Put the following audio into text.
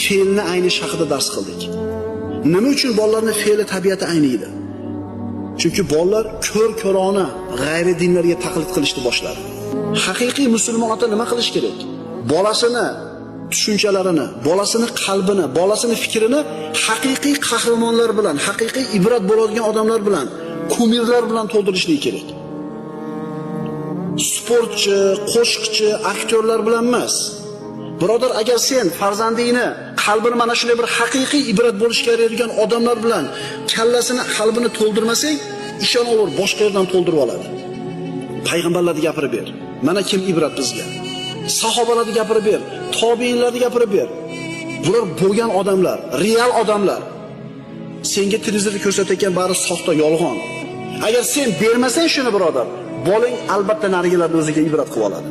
fe'lni aynish haqida dars qildik. Nima uchun bolalarning fe'li tabiati ayniydi? Chunki bolalar ko'r-ko'rona g'ayri dinlarga taqlid qilishni boshladi. Haqiqiy musulmon ota nima qilish kerak? Bolasini tushunchalarini, bolasini qalbini, bolasini fikrini haqiqiy qahramonlar bilan, haqiqiy ibrat bo'ladigan odamlar bilan, kumirlar bilan to'ldirishligi kerak. Sportchi, qo'shiqchi, aktyorlar bilan emas. Birodar, agar sen farzandingni qalbini mana shunday bir haqiqiy ibrat bo'lishga yaraydigan odamlar bilan kallasini, qalbini to'ldirmasang, ishonaver, boshqa yerdan to'ldirib oladi. Payg'ambarlarni gapirib ber. Mana kim ibrat bizga. Sahobalarni gapirib ber, tobiinlarni gapirib ber. Bular bo'lgan odamlar, real odamlar. Senga televizorda ko'rsatayotgan bari soxta, yolg'on. Agar sen bermasang shuni birodar, bolang albatta narigilarni o'ziga ibrat qilib oladi.